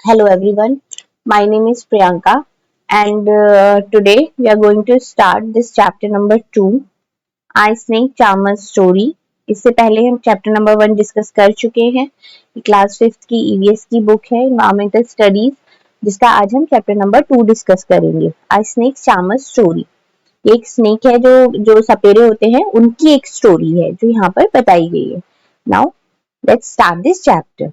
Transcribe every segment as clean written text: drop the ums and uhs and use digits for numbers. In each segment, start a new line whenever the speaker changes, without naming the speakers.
Hello everyone, my name is Priyanka and today we are going to start this chapter number 2, I Snake Charmer's Story. इससे पहले हम chapter number 1 discuss कर चुके हैं। Class 5th की EVS की book है एनवायरमेंटल स्टडीज, जिसका आज हम चैप्टर नंबर 2 डिस्कस करेंगे। आई स्नेक चार्मर्स स्टोरी। ये एक स्नेक है जो सपेरे होते हैं, उनकी एक स्टोरी है जो यहाँ पर बताई गई है। Now let's start this chapter.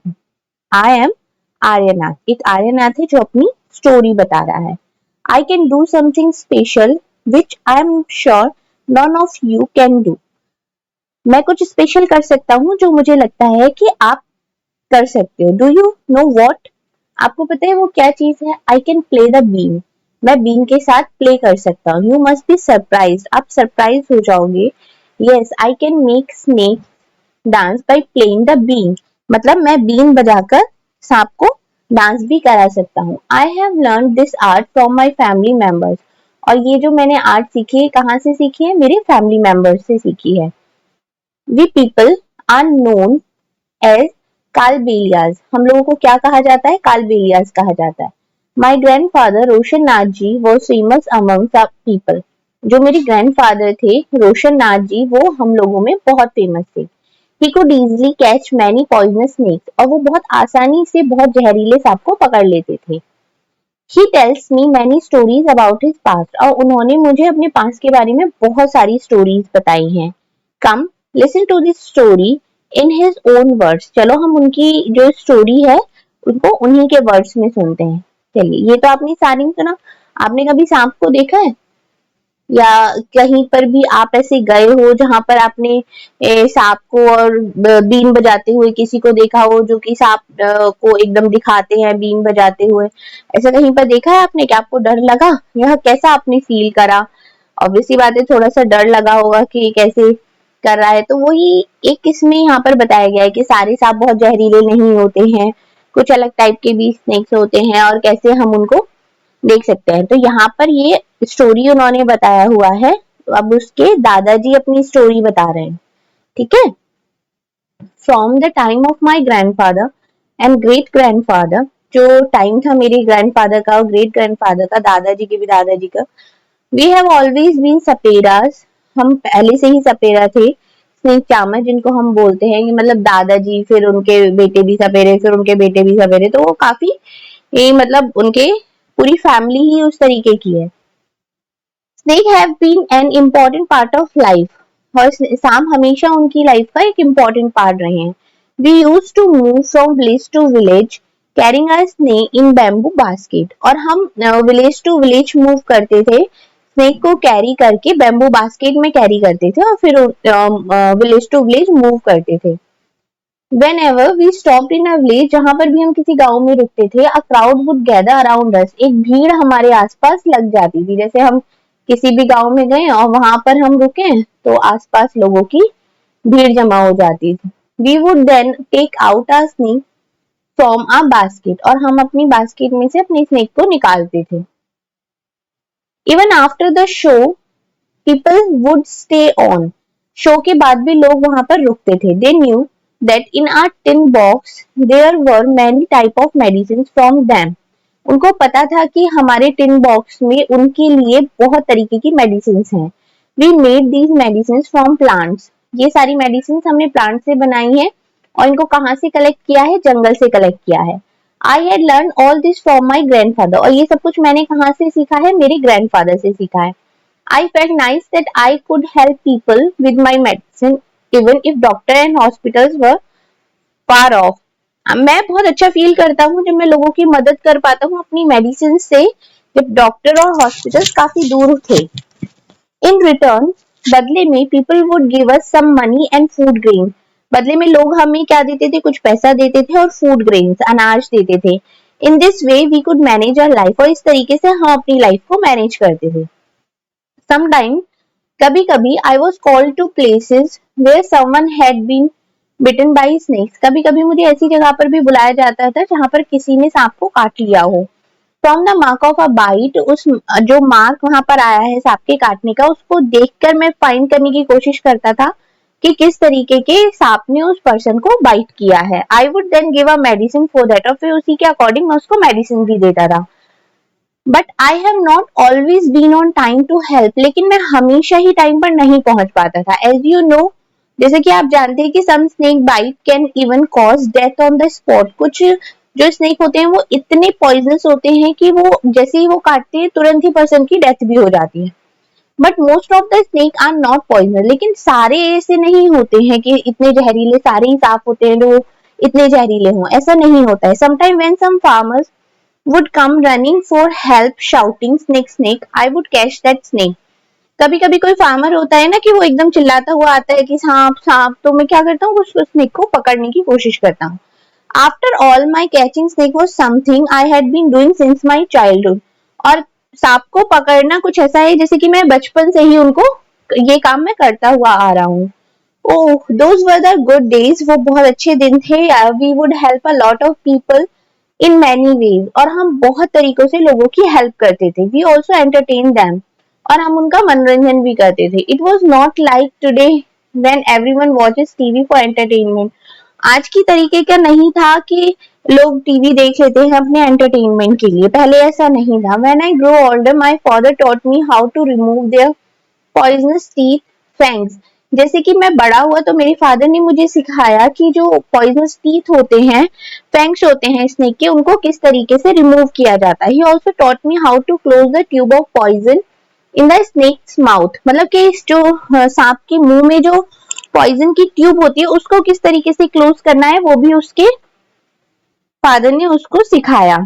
I am Aryanath. एक आर्यनाथ है जो अपनी स्टोरी बता रहा है। I can do something special which I am sure none of you can do. मैं कुछ स्पेशल कर सकता हूँ जो मुझे लगता है कि आप कर सकते हो। Do you know what? आपको पता है वो क्या चीज है? I can play the been. मैं बीन के साथ प्ले कर सकता हूँ। You must be surprise. आप सरप्राइज हो जाओगे। Yes, I can make snake dance by playing the been. मतलब मैं बीन बजाकर सांप को डांस भी करा सकता हूँ। I have learn this art from my family members. और ये जो मैंने आर्ट सीखी है, कहाँ से सीखी है? मेरे फैमिली मेंबर्स से सीखी है। We people are known as Kalbelias. हम लोगों को क्या कहा जाता है? कालबेलियाज कहा जाता है। My grandfather Roshan Nath ji was famous among the people. जो मेरे ग्रैंड फादर थे रोशन नाथ जी, वो हम लोगों में बहुत फेमस थे। He could easily catch many poisonous snakes। और वो बहुत आसानी से बहुत जहरीले सांप को पकड़ लेते थे। He tells me many stories about his past। और उन्होंने मुझे अपने पास्ट के बारे में बहुत सारी स्टोरीज बताई हैं। Come listen to this story in his own words। चलो हम उनकी जो स्टोरी है उनको उन्हीं के वर्ड्स में सुनते हैं। चलिए, ये तो आपने सारी सुना। आपने कभी सांप को देखा है? या कहीं पर भी आप ऐसे गए हो जहां पर आपने सांप को और बीन बजाते हुए किसी को देखा हो, जो कि सांप को एकदम दिखाते हैं बीन बजाते हुए? ऐसा कहीं पर देखा है आपने? क्या आपको डर लगा? यह कैसा आपने फील करा? ऑब्वियसली बात है, थोड़ा सा डर लगा होगा कि कैसे कर रहा है। तो वही एक इसमें यहाँ पर बताया गया है कि सारे सांप बहुत जहरीले नहीं होते हैं, कुछ अलग टाइप के भी स्नेक्स होते हैं और कैसे हम उनको देख सकते हैं। तो यहाँ पर ये स्टोरी उन्होंने बताया हुआ है। तो अब उसके दादाजी अपनी स्टोरी बता रहे हैं। ठीक है। From the time of my grandfather and great grandfather. जो टाइम था मेरे ग्रैंडफादर का और ग्रेट ग्रैंडफादर का, दादाजी के भी दादाजी का। We have always been saperas. हम पहले से ही सपेरा थे। स्नेक चार्मर जिनको हम बोलते हैं, मतलब दादाजी, फिर उनके बेटे भी सपेरे, फिर उनके बेटे भी सपेरे। तो वो काफी ये मतलब उनके पूरी फैमिली ही उस तरीके की है। Snake have been an important part of life. और सांप हमेशा उनकी लाइफ का एक इम्पोर्टेंट पार्ट रहे हैं। We use to move from village to village carrying a snake in bamboo basket. और हम विलेज टू विलेज मूव करते थे, स्नेक को कैरी करके बैम्बू बास्केट में कैरी करते थे और फिर विलेज टू विलेज मूव करते थे। Whenever we stopped in a village, जहां पर भी हम किसी गांव में रुकते थे, a crowd would gather around us। एक भीड़ हमारे आसपास लग जाती थी। जैसे हम किसी भी गांव में गए और वहां पर हम रुके तो आसपास लोगों की भीड़ जमा हो जाती थी। We would then take out our snake from our basket। और हम अपनी बास्केट में से अपनी स्नेक को निकालते थे। Even after the show, people would stay on। Show के बाद भी लोग वहां पर रुकते थे। They knew that in our tin box there were many type of medicines from them। उनको पता था कि हमारे टिन बॉक्स में उनके लिए बहुत तरीके की मेडिसिन हैं। We made these medicines from plants। ये सारी मेडिसिन हमने प्लांट से बनाई है। और इनको कहाँ से कलेक्ट किया है? जंगल से कलेक्ट किया है। I had learned all this from my grandfather। और ये सब कुछ मैंने कहाँ से सीखा है? मेरे ग्रैंडफादर से सीखा है। I felt nice that I could help people with my medicine even if doctor and hospitals were far off। मैं बहुत अच्छा फील करता हूँ जब मैं लोगों की मदद कर पाता हूँ अपनी मेडिसिन से, जब डॉक्टर और हॉस्पिटल्स काफी दूर थे। In return, बदले में people would give us some money and food grain। बदले में लोग हमें क्या देते थे? कुछ पैसा देते थे और फूड ग्रेन्स, अनाज देते थे। In this way we could manage our life। और इस तरीके से हम अपनी लाइफ को मैनेज करते थे। Sometimes, कभी कभी I was called to places where someone had been bitten by snakes। कभी कभी मुझे ऐसी जगह पर भी बुलाया जाता था जहां पर किसी ने सांप को काट लिया हो। From the mark of a bite, उस जो मार्क वहां पर आया है सांप के काटने का, उसको देखकर मैं फाइंड करने की कोशिश करता था कि किस तरीके के सांप ने उस पर्सन को बाइट किया है। I would then give a medicine for that, और फिर उसी के अकॉर्डिंग मैं उसको मेडिसिन भी देता था। But I have not always been on time to help, लेकिन मैं हमेशा ही टाइम पर नहीं पहुंच पाता था। एज यू नो, जैसे कि आप जानते हैं कि some snake bite can even cause death on the spot. कुछ जो स्नेक होते हैं वो इतने पॉइजनस होते हैं कि वो जैसे ही वो काटते हैं तुरंत ही पर्सन की डेथ भी हो जाती है। But most of the snake are not poisonous, लेकिन सारे ऐसे नहीं होते हैं कि इतने जहरीले सारे ही सांप होते हैं जो इतने जहरीले हों, ऐसा नहीं होता है। Sometime when some farmers would come running for help shouting snake snake, I would catch that snake। कभी कभी कोई फार्मर होता है ना कि वो एकदम चिल्लाता हुआ आता है कि सांप सांप, तो मैं क्या करता हूँ, उस स्नेक को पकड़ने की कोशिश करता हूँ। After all my catching snake was something I had been doing since my childhood. और सांप को पकड़ना कुछ ऐसा है जैसे कि मैं बचपन से ही उनको ये काम मैं करता हुआ आ रहा हूँ। Oh, those were the good days, वो बहुत अच्छे दिन थे। We would help a lot of people in many ways, और हम बहुत तरीकों से लोगों की हेल्प करते थे। वी ऑल्सो एंटरटेन दैम, और हम उनका मनोरंजन भी करते थे। It was not like today when everyone watches TV for entertainment. आज की तरीके का नहीं था कि लोग टीवी देख लेते हैं अपने एंटरटेनमेंट के लिए, पहले ऐसा नहीं था। When I grow older my father taught me how to remove their poisonous teeth fangs. जैसे कि मैं बड़ा हुआ तो मेरे फादर ने मुझे सिखाया कि जो पॉइजनस टीथ होते हैं, फैंग्स होते हैं स्नेक के, उनको किस तरीके से रिमूव किया जाता है। He also taught me how to close the tube of poison in the snake's mouth. मतलब कि जो सांप के मुंह में जो पॉइजन की ट्यूब होती है उसको किस तरीके से क्लोज करना है, वो भी उसके फादर ने उसको सिखाया।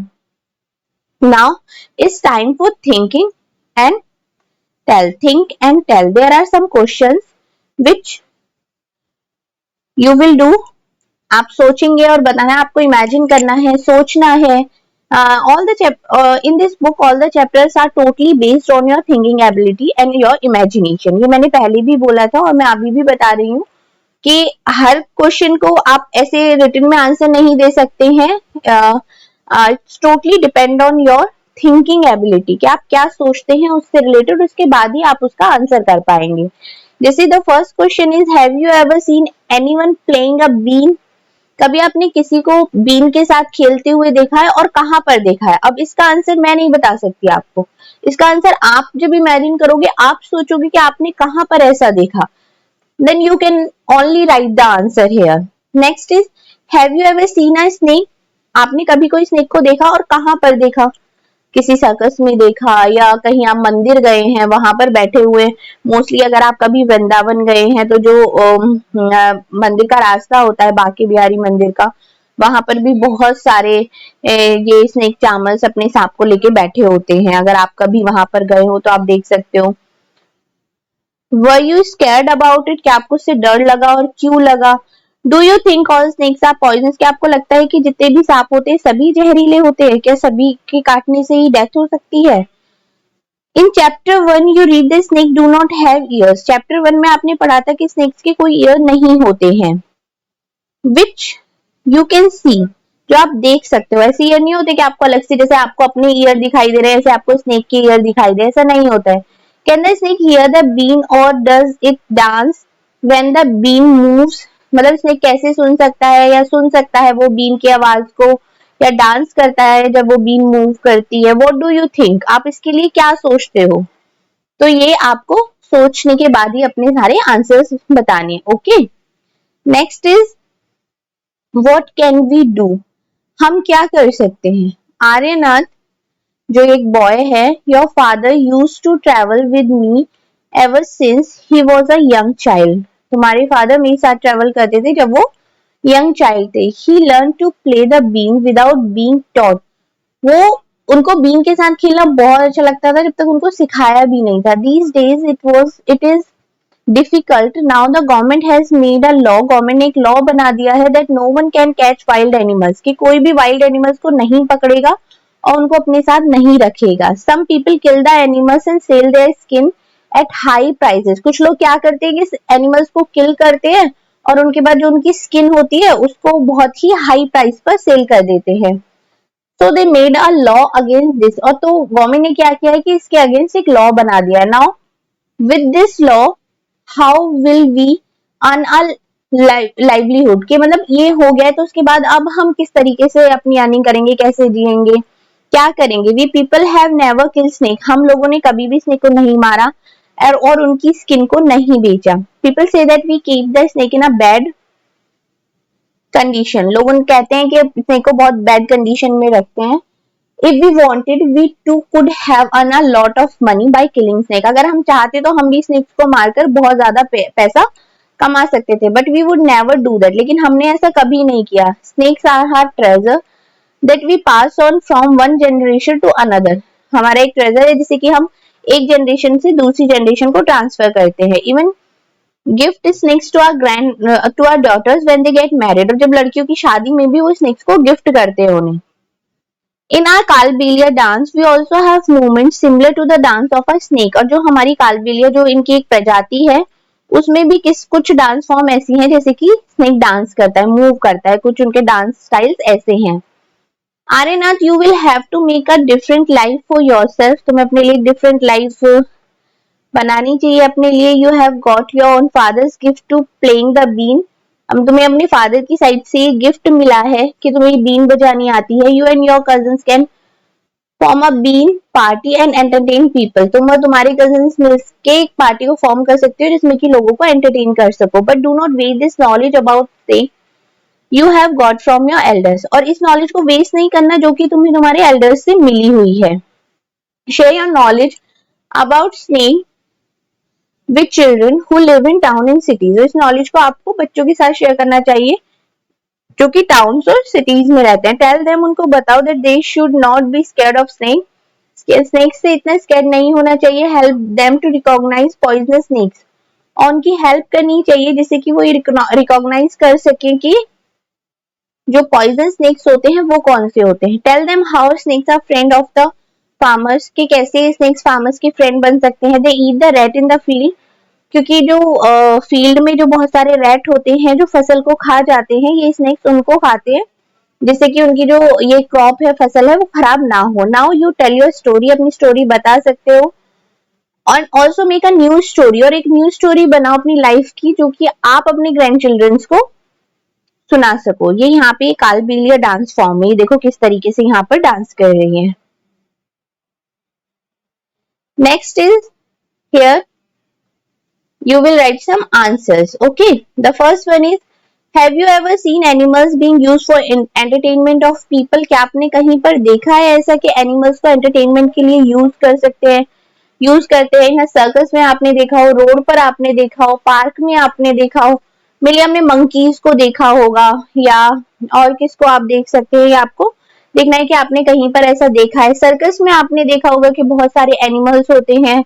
Now it's time for thinking and tell. Think and tell, there are some questions which you will do। आप सोचेंगे और बताना है, आपको इमेजिन करना है, सोचना है। All the in this book all the chapters are totally based on your thinking ability and your imagination. ये मैंने पहले भी बोला था और मैं अभी भी बता रही हूँ कि हर क्वेश्चन को आप ऐसे रिटन में आंसर नहीं दे सकते हैं। It's totally depend on your thinking ability कि आप क्या सोचते हैं उससे रिलेटेड, उसके बाद ही आप उसका आंसर कर पाएंगे। जैसे the first question is, have you ever seen anyone playing a been. कभी आपने किसी को बीन के साथ खेलते हुए देखा है और कहां पर देखा है? अब इसका आंसर मैं नहीं बता सकती आपको, इसका आंसर आप जब इमेजिन करोगे, आप सोचोगे कि आपने कहां पर ऐसा देखा, then you can only write the answer here। Next is, have you ever seen a snake। आपने कभी कोई स्नेक को देखा और कहां पर देखा? किसी सर्कस में देखा या कहीं आप मंदिर गए हैं वहां पर बैठे हुए। मोस्टली अगर आप कभी वृंदावन गए हैं तो जो मंदिर का रास्ता होता है बांके बिहारी मंदिर का, वहां पर भी बहुत सारे ये स्नेक चामर्स अपने सांप को लेके बैठे होते हैं। अगर आप कभी वहां पर गए हो तो आप देख सकते हो। Were you scared about it? क्या आपको उससे डर लगा और क्यों लगा? Do you think all snakes are poisonous? क्या आपको लगता है कि जितने भी सांप होते हैं सभी जहरीले होते हैं? क्या सभी के काटने से ही डेथ हो सकती है? In chapter 1 you read the snake do not have years. Chapter 1 में आपने पढ़ा था कि स्नेक्स के कोई ईयर नहीं होते हैं। विच यू कैन सी, जो आप देख सकते हो। ऐसे ईयर नहीं होते कि आपको अलग से, जैसे आपको अपने ईयर दिखाई दे रहे हैं ऐसे आपको स्नेक के ईयर दिखाई दे, ऐसा नहीं होता है। Can the snake hear the been और does it dance when the been moves. मतलब स्नेक कैसे सुन सकता है या सुन सकता है वो बीन की आवाज को, या डांस करता है जब वो बीन मूव करती है। व्हाट डू यू थिंक, आप इसके लिए क्या सोचते हो? तो ये आपको सोचने के बाद ही अपने सारे आंसर्स बताने। Okay, next is what can we do. हम क्या कर सकते हैं? आर्यनाथ जो एक बॉय है, your father use to travel with me ever since he was a young child. तुम्हारे फादर मेरे साथ ट्रेवल करते थे जब वो यंग चाइल्ड थे। He learn to play the been without being taught. वो उनको बीन के साथ खेलना बहुत अच्छा लगता था जब तक उनको सिखाया भी नहीं था। These days it is difficult. Now the government has made a law. Government ने एक लॉ बना दिया है that no one can catch wild animals, कि कोई भी वाइल्ड एनिमल्स को नहीं पकड़ेगा और उनको अपने साथ नहीं रखेगा। Some people kill the animals and sell their skin at high prices. कुछ लोग क्या करते हैं कि एनिमल्स को किल करते हैं और उनके बाद जो उनकी स्किन होती है उसको बहुत ही हाई प्राइस पर सेल कर देते हैं। So they made a law against this. और तो गवर्नमेंट ने क्या किया है कि इसके अगेंस्ट एक लॉ बना दिया है। Now with this law how will we earn a livelihood, के मतलब ये हो गया है तो उसके बाद अब हम किस तरीके से अपनी अर्निंग करेंगे, कैसे जिएंगे, क्या करेंगे। We people have never kill snake, हम लोगों ने कभी भी स्नेक को नहीं मारा और उनकी स्किन को नहीं बेचा। पीपल से that we keep the snake in a bad condition, लोग कहते हैं कि स्नेक को बहुत बैड कंडीशन में रखते हैं। If we wanted we too could have earn a lot of money by killing snake, अगर हम चाहते तो हम भी स्नेक को मारकर बहुत ज्यादा पैसा कमा सकते थे, but we would never do that, लेकिन हमने ऐसा कभी नहीं किया। Snakes are our treasure that we pass on from one generation to another, हमारा एक ट्रेजर है जिसे कि हम एक जनरेशन से दूसरी जनरेशन को ट्रांसफर करते हैं। Even gift snakes to our daughters when they get married, और जब लड़कियों की शादी में भी वो स्नेक्स को गिफ्ट करते हैं उन्हें। In our Kalbelia dance we also have movement similar to the dance of a snake, और जो हमारी कालबेलिया जो इनकी एक प्रजाति है उसमें भी कुछ डांस फॉर्म ऐसी हैं जैसे कि स्नेक डांस करता है, मूव करता है, कुछ उनके डांस स्टाइल्स ऐसे हैं। Aryanath, you will have to make a different life for yourself, तुम्हें अपने लिए डिफरेंट लाइफ बनानी चाहिए अपने लिए। You have got your own father's gift to playing the been, अब तुम्हें अपने फादर की साइड से गिफ्ट मिला है कि तुम्हें बीन बजानी आती है। You and your cousins can form a been party and entertain people, तुम और तुम्हारे कजिन्स मिलके एक पार्टी को फॉर्म कर सकते हो जिसमें कि लोगों को एंटरटेन कर सको। But do not waste this knowledge about से you have got from your elders, और इस नॉलेज को वेस्ट नहीं करना जो कि तुम्हें तुम्हारे एल्डर्स से मिली हुई है। Share your knowledge about snake with children who live in town and cities, इस नॉलेज को आपको बच्चों के साथ शेयर करना चाहिए जो कि टाउन्स और सिटीज में रहते हैं। टेल देम, उनको बताओ that they should not be scared of snake, snake से इतना स्कैर्ड नहीं होना चाहिए। Help them to recognise poisonous snakes, और उनकी हेल्प करनी चाहिए जिससे कि वो रिकॉग्नाइज कर सके कि जो पॉइजन स्नेक्स होते हैं वो कौन से होते हैं। Tell them how snakes are friend of the farmers, कि कैसे स्नेक्स फार्मर्स के फ्रेंड बन सकते हैं। They eat the rat in the field, क्योंकि जो फील्ड में जो बहुत सारे रैट होते हैं जो फसल को खा जाते हैं, ये स्नेक्स उनको खाते हैं जिससे कि उनकी जो ये क्रॉप है, फसल है, वो खराब ना हो। Now you tell your story, अपनी स्टोरी बता सकते हो। और also make a news story, और एक न्यूज स्टोरी बनाओ अपनी लाइफ की जो कि आप अपने ग्रैंड चिल्ड्रंस को सुना सको। ये यहाँ पे कालबेलिया डांस फॉर्म है, ये देखो किस तरीके से यहाँ पर डांस कर रही है। Next is here you will write some answers. Okay, the first one is, have you ever seen animals being used for entertainment of people, क्या आपने कहीं पर देखा है ऐसा कि एनिमल्स को एंटरटेनमेंट के लिए यूज कर सकते हैं, यूज करते हैं। यहाँ सर्कस में आपने देखा हो, रोड पर आपने देखा हो, पार्क में आपने देखा हो, मेरे हमने मंकीज को देखा होगा, या और किसको आप देख सकते हैं, आपको देखना है कि आपने कहीं पर ऐसा देखा है। सर्कस में आपने देखा होगा कि बहुत सारे एनिमल्स होते हैं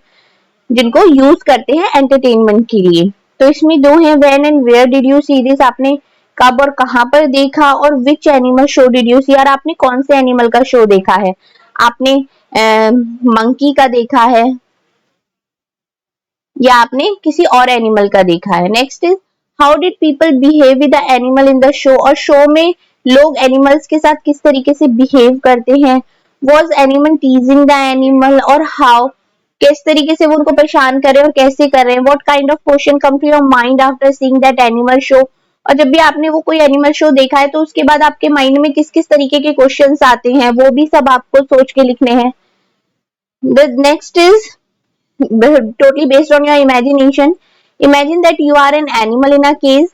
जिनको यूज करते हैं एंटरटेनमेंट के लिए। तो इसमें दो हैं, when and where did you see this, आपने कब और कहां पर देखा, और which animal show did you see, और आपने कौन से एनिमल का शो देखा है। आपने मंकी का देखा है या आपने किसी और एनिमल का देखा है। Next is, how did people behave with the animal in the show, और शो में लोग एनिमल्स के साथ किस तरीके से बिहेव करते हैं। वॉज एनिमल टीजिंग द एनिमल, और हाउ, किस तरीके से वो उनको परेशान कर रहे हैं और कैसे कर रहे हैं। What kind of question come to your mind after seeing that animal show, और जब भी आपने वो कोई एनिमल शो देखा है तो उसके बाद आपके माइंड में किस किस तरीके के क्वेश्चंस आते हैं, वो भी सब आपको सोच के लिखने हैं। The next is totally based on your imagination. Imagine that you are an animal in a cage.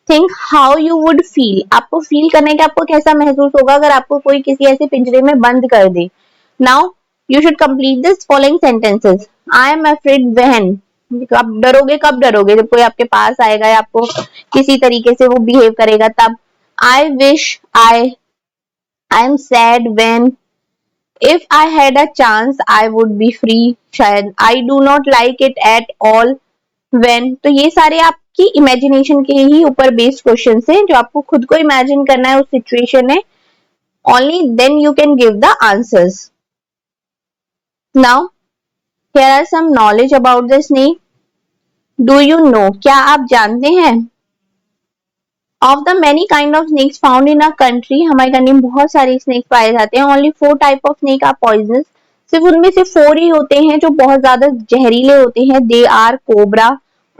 Think how you would feel. आपको फील करना है कि आपको कैसा महसूस होगा अगर आपको कोई किसी ऐसे पिंजरे में बंद कर दे। Now you should complete this following sentences. I am afraid when. आप डरोगे, कब डरोगे, जब कोई आपके पास आएगा या आपको किसी तरीके से वो बिहेव करेगा तब। I wish I am sad when. If I had a chance, I would be free. शायद I do not like it at all when. तो ये सारे आपकी इमेजिनेशन के ही ऊपर बेस्ड क्वेश्चन हैं जो आपको खुद को इमेजिन करना है उस सिचुएशन में। Only then you can give the answers. Now, here are some knowledge about the snake. Do you know? क्या आप जानते हैं? Of the many kind of snakes found in a country, हमारे कंट्री में बहुत सारे स्नेक्स पाए जाते हैं। Only 4 type of snake are poisonous. सिर्फ उनमें से 4 ही होते हैं जो बहुत ज्यादा जहरीले होते हैं। They are cobra,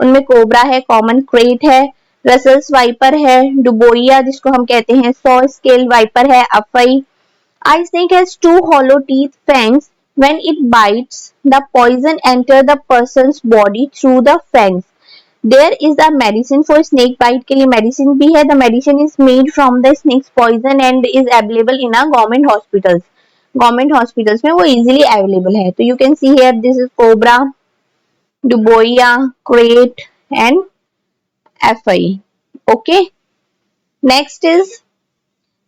उनमें कोबरा है, कॉमन क्रेट है, रसल्स वाइपर है, डुबोइया जिसको हम कहते हैं, सॉ स्केल वाइपर है, अफई। I snake has two hollow teeth fangs. When it bites, the poison enter the person's body through the fangs. There is a medicine for snake bite के लिए medicine भी है. The medicine is made from the snake's poison and is available in a government hospitals. Government hospitals में वो easily available है. तो you can see here this is cobra, duboia, crate and fi. Okay. Next is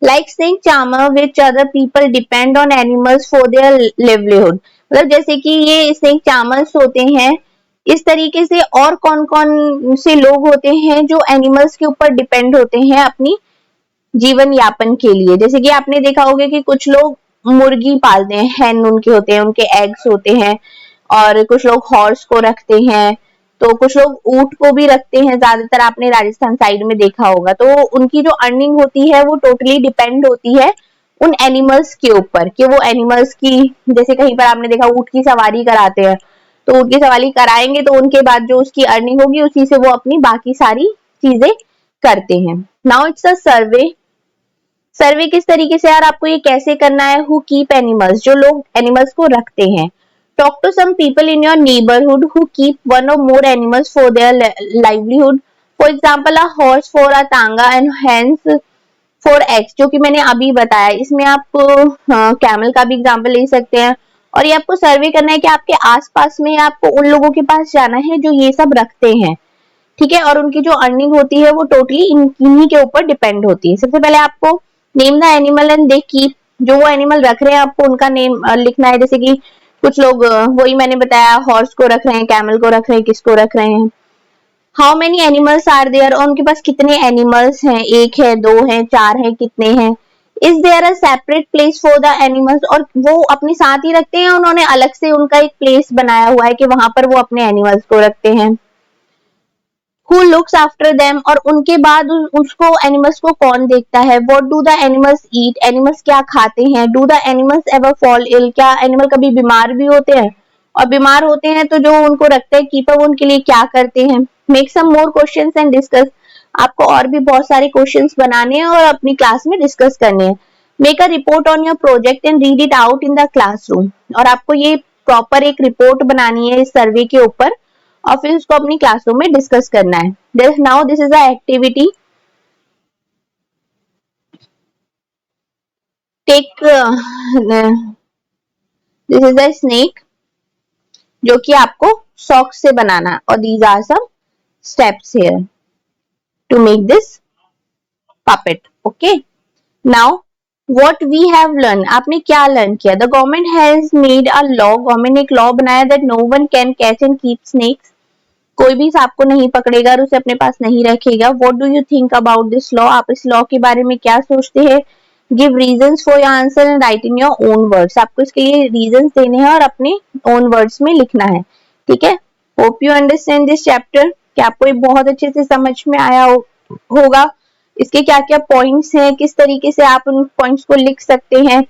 like snake charmer which other people depend on animals for their livelihood. मतलब जैसे कि ये snake charmers होते हैं, इस तरीके से और कौन कौन से लोग होते हैं जो एनिमल्स के ऊपर डिपेंड होते हैं अपनी जीवन यापन के लिए। जैसे कि आपने देखा होगा कि कुछ लोग मुर्गी पालते हैं, हैन उनके होते हैं, उनके एग्स होते हैं, और कुछ लोग हॉर्स को रखते हैं, तो कुछ लोग ऊंट को भी रखते हैं, ज्यादातर आपने राजस्थान साइड में देखा होगा। तो उनकी जो अर्निंग होती है वो टोटली डिपेंड होती है उन एनिमल्स के ऊपर कि वो एनिमल्स की, जैसे कहीं पर आपने देखा ऊंट की सवारी कराते हैं, तो ऊंट की सवारी कराएंगे तो उनके बाद जो उसकी अर्निंग होगी उसी से वो अपनी बाकी सारी चीजें करते हैं। नाउ इट्स अ सर्वे। सर्वे किस तरीके से यार आपको ये कैसे करना है? हु कीप एनिमल्स, जो लोग एनिमल्स को रखते हैं। Talk to some people in your neighborhood who keep one or more animals for their livelihood. For example, a horse for a tanga and hens for eggs, जो कि मैंने अभी बताया। इसमें आप कैमल का भी एग्जाम्पल ले सकते हैं। और ये आपको सर्वे करना है कि आपके आसपास में आपको उन लोगों के पास जाना है जो ये सब रखते हैं, ठीक है, और उनकी जो अर्निंग होती है वो टोटली इन्हीं के ऊपर डिपेंड होती है। सबसे पहले आपको name the animal and they keep, जो वो एनिमल रख रहे हैं आपको उनका नेम लिखना है। जैसे कि कुछ लोग वही मैंने बताया, हॉर्स को रख रहे हैं, कैमल को रख रहे हैं, किसको रख रहे हैं। How many animals are there, और उनके पास कितने एनिमल्स हैं, एक है, दो है, चार है, कितने हैं। Is there a separate place for the animals, और वो अपने साथ ही रखते हैं, उन्होंने अलग से उनका एक प्लेस बनाया हुआ है कि वहां पर वो अपने एनिमल्स को रखते हैं। Who looks after them, और उनके बाद उसको एनिमल्स को कौन देखता है। What do the animals eat, animals क्या खाते हैं। Do the animals ever fall ill, क्या एनिमल कभी बीमार भी होते हैं, और बीमार होते हैं तो जो उनको रखते हैं कीपर वो उनके लिए क्या करते हैं। Make some more questions and discuss, आपको और भी बहुत सारे क्वेश्चंस बनाने हैं और अपनी क्लास में डिस्कस करने हैं। Make a report on your project and read it out in the classroom, और आपको ये प्रॉपर एक रिपोर्ट बनानी है इस सर्वे के ऊपर और फिर उसको अपनी क्लासरूम में डिस्कस करना है। Now this is the activity, take this is the snake जो कि आपको सॉक्स से बनाना है, और these are some steps here to make this puppet. Okay, now what we have learned, आपने क्या लर्न किया। The government has made a law, government ने एक लॉ बनाया that no one can catch and keep snakes, कोई भी सांप को नहीं पकड़ेगा और उसे अपने पास नहीं रखेगा। What do you think about this law, आप इस लॉ के बारे में क्या सोचते हैं। Give reasons for your answer and write in your own words, आपको इसके लिए रीजंस देने हैं और अपने ओन वर्ड्स में लिखना है, ठीक है। Hope you understand this chapter, कि आपको ये बहुत अच्छे से समझ में आया होगा। इसके क्या क्या पॉइंट्स हैं, किस तरीके से आप उन पॉइंट्स को लिख सकते हैं।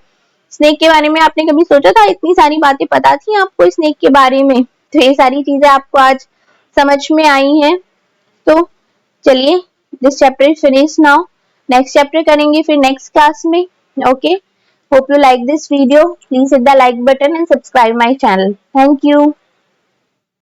स्नेक के बारे में आपने कभी सोचा था, इतनी सारी बातें पता थी आपको स्नेक के बारे में, तो ये सारी चीजें आपको आज समझ में आई हैं। तो चलिए, this chapter is finish now, next chapter करेंगे फिर नेक्स्ट क्लास में। Okay, hope you like this video, please hit the like button and subscribe my channel. Thank you.